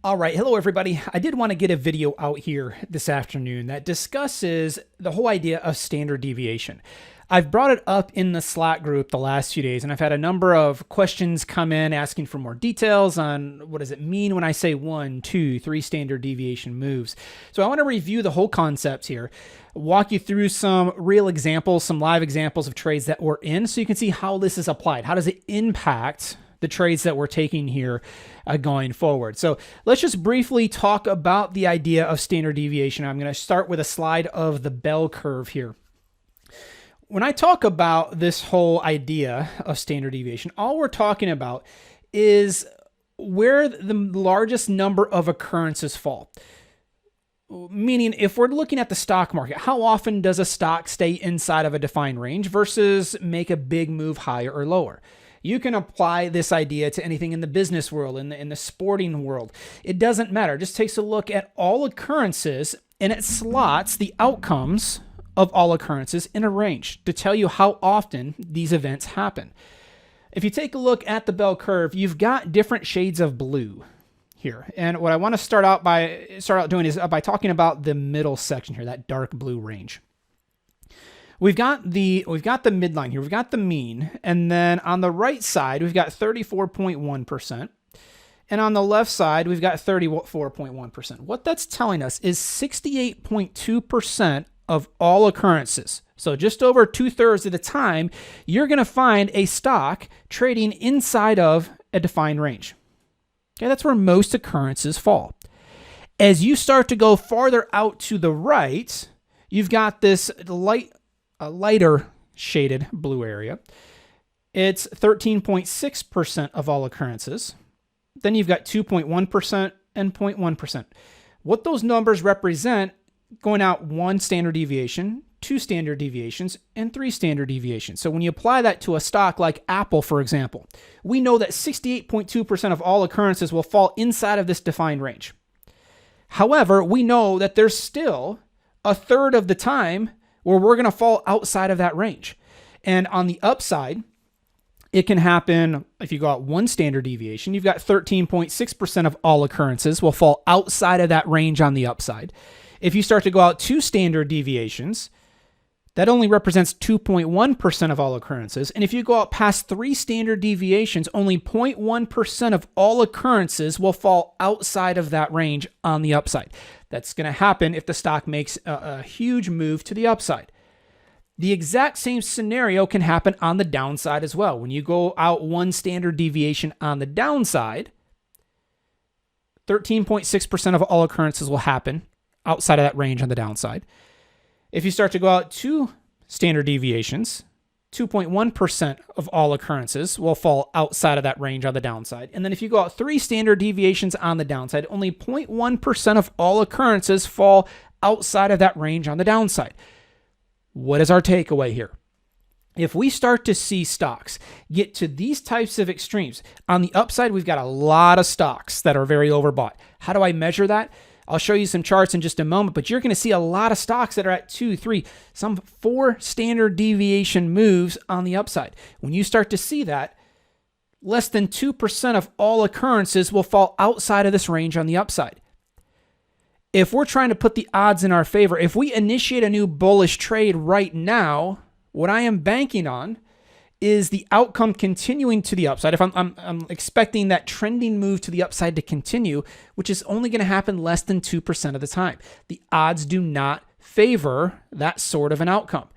All right, hello everybody. I did want to get a video out here this afternoon that discusses the whole idea of standard deviation. I've brought it up in the Slack group the last few days, and I've had a number of questions come in asking for more details on what does it mean when I say 1, 2, 3 standard deviation moves. So I want to review the whole concept here, walk you through some real examples, some live examples of trades that we're in, so you can see how this is applied. How does it impact the trades that we're taking here going forward? So let's just briefly talk about the idea of standard deviation. I'm going to start with a slide of the bell curve here. When I talk about this whole idea of standard deviation, all we're talking about is where the largest number of occurrences fall. Meaning, if we're looking at the stock market, how often does a stock stay inside of a defined range versus make a big move higher or lower? You can apply this idea to anything in the business world, in the sporting world. It doesn't matter. It just takes a look at all occurrences and it slots the outcomes of all occurrences in a range to tell you how often these events happen. If you take a look at the bell curve, you've got different shades of blue here. And what I want to start out doing is by talking about the middle section here, that dark blue range. We've got the midline here. We've got the mean. And then on the right side, we've got 34.1%. And on the left side, we've got 34.1%. What that's telling us is 68.2% of all occurrences. So just over 2/3 of the time, you're going to find a stock trading inside of a defined range. Okay, that's where most occurrences fall. As you start to go farther out to the right, you've got this lighter shaded blue area. It's 13.6% of all occurrences. Then you've got 2.1% and 0.1%. What those numbers represent, going out 1 standard deviation, 2 standard deviations, and 3 standard deviations. So when you apply that to a stock like Apple, for example, we know that 68.2% of all occurrences will fall inside of this defined range. However, we know that there's still 1/3 of the time where we're going to fall outside of that range. And on the upside, it can happen if you go out 1 standard deviation, you've got 13.6% of all occurrences will fall outside of that range on the upside. If you start to go out 2 standard deviations, that only represents 2.1% of all occurrences. And if you go out past 3 standard deviations, only 0.1% of all occurrences will fall outside of that range on the upside. That's going to happen if the stock makes a huge move to the upside. The exact same scenario can happen on the downside as well. When you go out 1 standard deviation on the downside, 13.6% of all occurrences will happen outside of that range on the downside. If you start to go out 2 standard deviations, 2.1% of all occurrences will fall outside of that range on the downside. And then if you go out 3 standard deviations on the downside, only 0.1% of all occurrences fall outside of that range on the downside. What is our takeaway here? If we start to see stocks get to these types of extremes, on the upside, we've got a lot of stocks that are very overbought. How do I measure that? I'll show you some charts in just a moment, but you're going to see a lot of stocks that are at 2, 3, some 4 standard deviation moves on the upside. When you start to see that, less than 2% of all occurrences will fall outside of this range on the upside. If we're trying to put the odds in our favor, if we initiate a new bullish trade right now, what I am banking on is the outcome continuing to the upside. If I'm expecting that trending move to the upside to continue, which is only going to happen less than 2% of the time. The odds do not favor that sort of an outcome.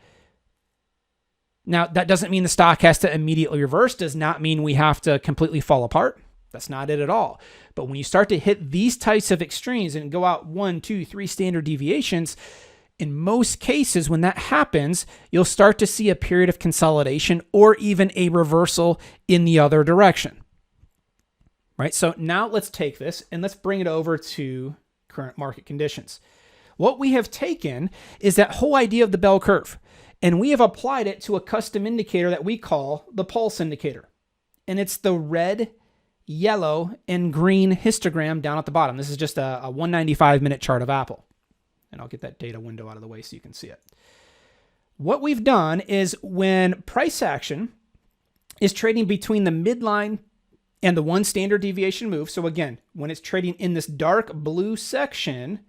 Now, that doesn't mean the stock has to immediately reverse, does not mean we have to completely fall apart. That's not it at all. But when you start to hit these types of extremes and go out 1, 2, 3 standard deviations, in most cases, when that happens, you'll start to see a period of consolidation or even a reversal in the other direction. Right? So now let's take this and let's bring it over to current market conditions. What we have taken is that whole idea of the bell curve, and we have applied it to a custom indicator that we call the pulse indicator. And it's the red, yellow, and green histogram down at the bottom. This is just a 195-minute chart of Apple. And I'll get that data window out of the way so you can see it. What we've done is when price action is trading between the midline and the 1 standard deviation move. So again, when it's trading in this dark blue section,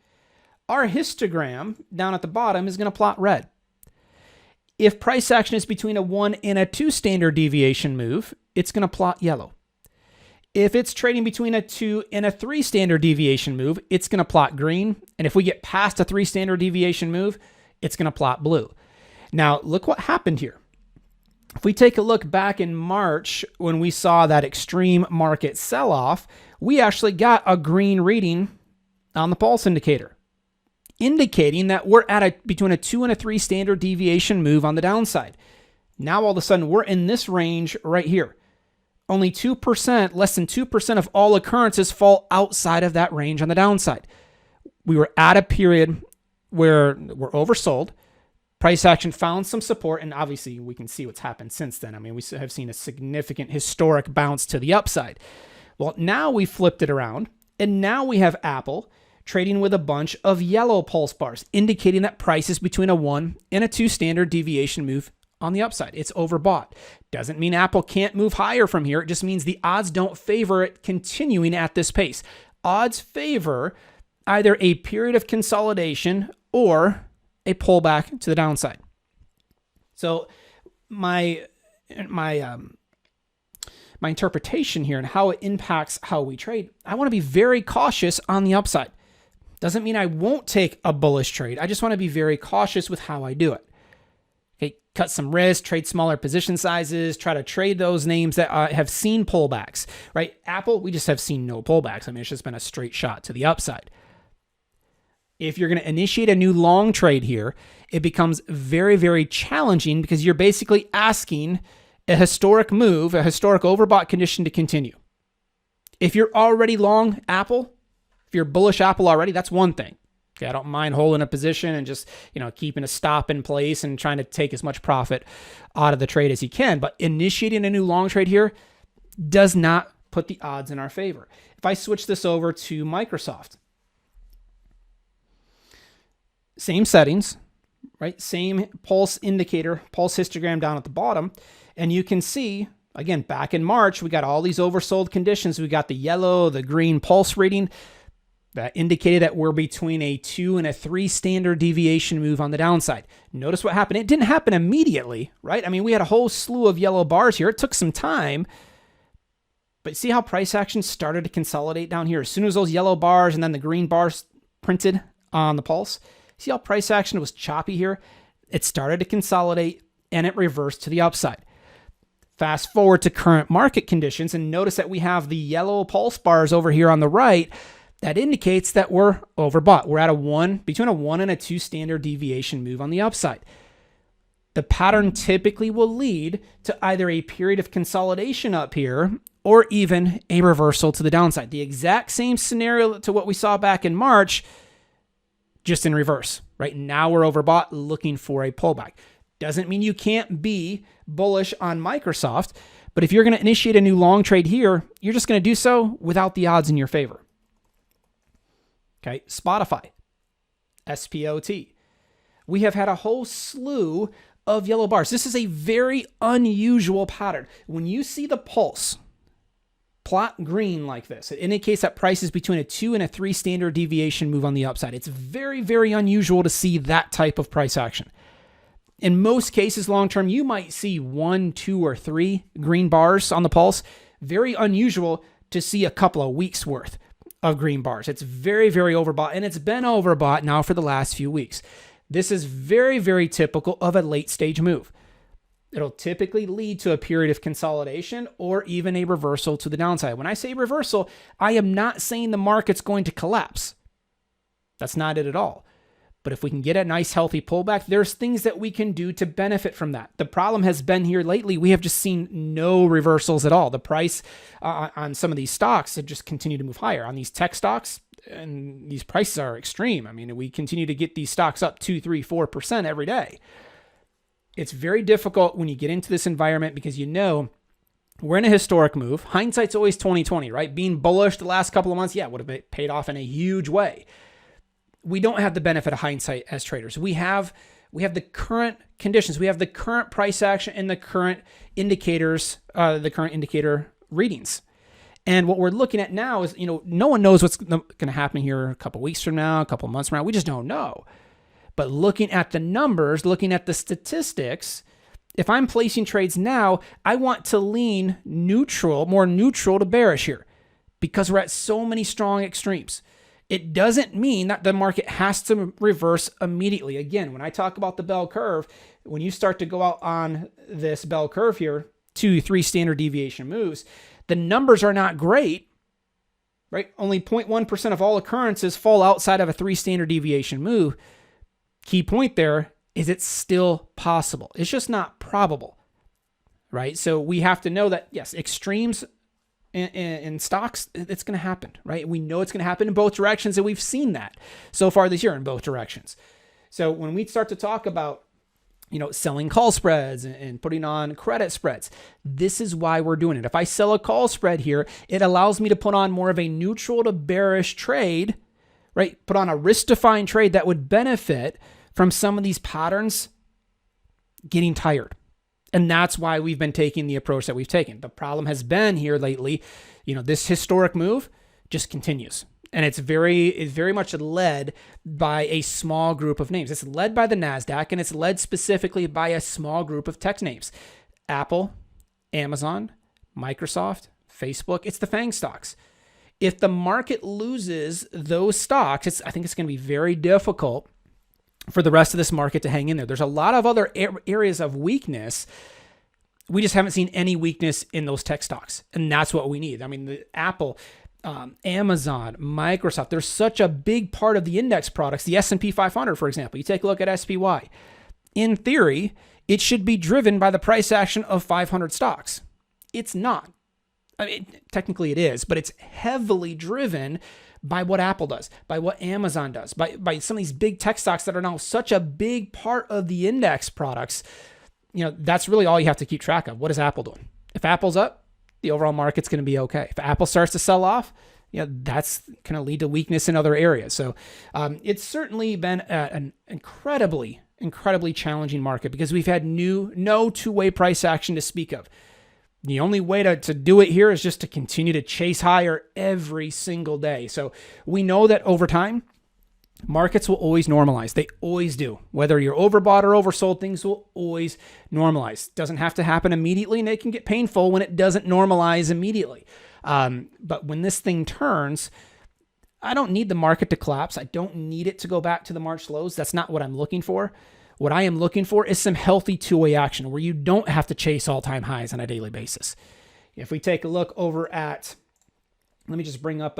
our histogram down at the bottom is going to plot red. If price action is between a 1 and a 2 standard deviation move, it's going to plot yellow. If it's trading between a 2 and a 3 standard deviation move, it's going to plot green. And if we get past a 3 standard deviation move, it's going to plot blue. Now, look what happened here. If we take a look back in March when we saw that extreme market sell-off, we actually got a green reading on the pulse indicator, indicating that we're at between a 2 and a 3 standard deviation move on the downside. Now, all of a sudden, we're in this range right here. Only 2%, less than 2% of all occurrences fall outside of that range on the downside. We were at a period where we're oversold. Price action found some support, and obviously we can see what's happened since then. I mean, we have seen a significant historic bounce to the upside. Well, now we flipped it around, and now we have Apple trading with a bunch of yellow pulse bars, indicating that price is between a 1 and a 2 standard deviation move on the upside. It's overbought. Doesn't mean Apple can't move higher from here. It just means the odds don't favor it continuing at this pace. Odds favor either a period of consolidation or a pullback to the downside. So my interpretation here and how it impacts how we trade, I want to be very cautious on the upside. Doesn't mean I won't take a bullish trade. I just want to be very cautious with how I do it. Okay, cut some risk, trade smaller position sizes, try to trade those names that have seen pullbacks, right? Apple, we just have seen no pullbacks. I mean, it's just been a straight shot to the upside. If you're going to initiate a new long trade here, it becomes very, very challenging because you're basically asking a historic move, a historic overbought condition to continue. If you're already long Apple, if you're bullish Apple already, that's one thing. Okay, I don't mind holding a position and just, keeping a stop in place and trying to take as much profit out of the trade as you can. But initiating a new long trade here does not put the odds in our favor. If I switch this over to Microsoft, same settings, right? Same pulse indicator, pulse histogram down at the bottom. And you can see, again, back in March, we got all these oversold conditions. We got the yellow, the green pulse reading that indicated that we're between a 2 and a 3 standard deviation move on the downside. Notice what happened. It didn't happen immediately, right? I mean, we had a whole slew of yellow bars here. It took some time. But see how price action started to consolidate down here? As soon as those yellow bars and then the green bars printed on the pulse, see how price action was choppy here? It started to consolidate and it reversed to the upside. Fast forward to current market conditions and notice that we have the yellow pulse bars over here on the right. That indicates that we're overbought. We're at between a 1 and a 2 standard deviation move on the upside. The pattern typically will lead to either a period of consolidation up here or even a reversal to the downside. The exact same scenario to what we saw back in March, just in reverse. Right now we're overbought looking for a pullback. Doesn't mean you can't be bullish on Microsoft, but if you're going to initiate a new long trade here, you're just going to do so without the odds in your favor. Okay, Spotify, SPOT. We have had a whole slew of yellow bars. This is a very unusual pattern. When you see the pulse plot green like this, it indicates that price is between a 2 and a 3 standard deviation move on the upside. It's very, very unusual to see that type of price action. In most cases, long-term, you might see 1, 2, or 3 green bars on the pulse. Very unusual to see a couple of weeks worth of green bars. It's very, very overbought, and it's been overbought now for the last few weeks. This is very, very typical of a late-stage move. It'll typically lead to a period of consolidation or even a reversal to the downside. When I say reversal, I am not saying the market's going to collapse. That's not it at all. But if we can get a nice healthy pullback, there's things that we can do to benefit from that. The problem has been here lately, we have just seen no reversals at all. The price on some of these stocks have just continued to move higher. On these tech stocks, and these prices are extreme. I mean, we continue to get these stocks up 2, 3, 4% every day. It's very difficult when you get into this environment because we're in a historic move. Hindsight's always 20/20, right? Being bullish the last couple of months, would have paid off in a huge way. We don't have the benefit of hindsight as traders. We have the current conditions. We have the current price action and the current indicators, the current indicator readings. And what we're looking at now is, no one knows what's going to happen here a couple weeks from now, a couple months from now. We just don't know. But looking at the numbers, looking at the statistics, if I'm placing trades now, I want to lean neutral, more neutral to bearish here, because we're at so many strong extremes. It doesn't mean that the market has to reverse immediately. Again, when I talk about the bell curve, when you start to go out on this bell curve here, 2-3 standard deviation moves, the numbers are not great, right? Only 0.1% of all occurrences fall outside of a 3 standard deviation move. Key point there is it's still possible. It's just not probable, right? So we have to know that, yes, extremes in stocks, it's going to happen, right? We know it's going to happen in both directions, and we've seen that so far this year in both directions. So when we start to talk about, selling call spreads and putting on credit spreads, this is why we're doing it. If I sell a call spread here, it allows me to put on more of a neutral to bearish trade, right? Put on a risk-defined trade that would benefit from some of these patterns getting tired. And that's why we've been taking the approach that we've taken. The problem has been here lately, this historic move just continues. And it's very much led by a small group of names. It's led by the NASDAQ, and it's led specifically by a small group of tech names. Apple, Amazon, Microsoft, Facebook. It's the FANG stocks. If the market loses those stocks, I think it's going to be very difficult for the rest of this market to hang in there. There's a lot of other areas of weakness. We just haven't seen any weakness in those tech stocks, and that's what we need. I mean, the Apple, Amazon, Microsoft, they're such a big part of the index products. The S&P 500, for example, you take a look at SPY. In theory, it should be driven by the price action of 500 stocks. It's not. I mean, technically it is, but it's heavily driven by what Apple does, by what Amazon does, by some of these big tech stocks that are now such a big part of the index products. That's really all you have to keep track of. What is Apple doing? If Apple's up, the overall market's going to be okay. If Apple starts to sell off, that's going to lead to weakness in other areas. So it's certainly been an incredibly challenging market because we've had no two-way price action to speak of. The only way to do it here is just to continue to chase higher every single day. So we know that over time, markets will always normalize. They always do. Whether you're overbought or oversold, things will always normalize. Doesn't have to happen immediately, and it can get painful when it doesn't normalize immediately. But when this thing turns, I don't need the market to collapse. I don't need it to go back to the March lows. That's not what I'm looking for. What I am looking for is some healthy two-way action where you don't have to chase all-time highs on a daily basis. If we take a look over at, let me just bring up,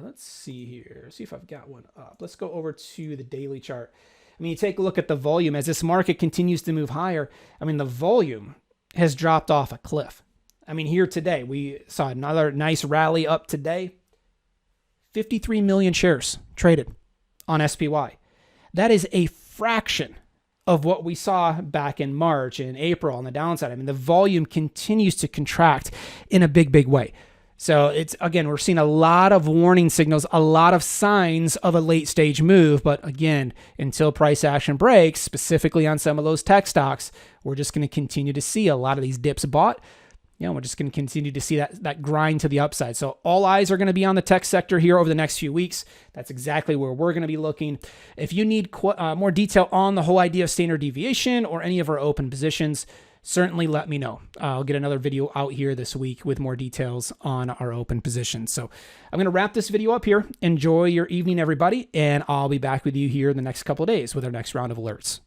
let's see here, see if I've got one up. Let's go over to the daily chart. I mean, you take a look at the volume as this market continues to move higher. I mean, the volume has dropped off a cliff. I mean, here today, we saw another nice rally up today. 53 million shares traded on SPY. That is a fraction of what we saw back in March and April on the downside. I mean, the volume continues to contract in a big way. So it's, again, we're seeing a lot of warning signals, a lot of signs of a late stage move. But again, until price action breaks, specifically on some of those tech stocks, we're just going to continue to see a lot of these dips bought. We're just going to continue to see that grind to the upside. So all eyes are going to be on the tech sector here over the next few weeks. That's exactly where we're going to be looking. If you need more detail on the whole idea of standard deviation or any of our open positions, certainly let me know. I'll get another video out here this week with more details on our open positions. So I'm going to wrap this video up here. Enjoy your evening, everybody, and I'll be back with you here in the next couple of days with our next round of alerts.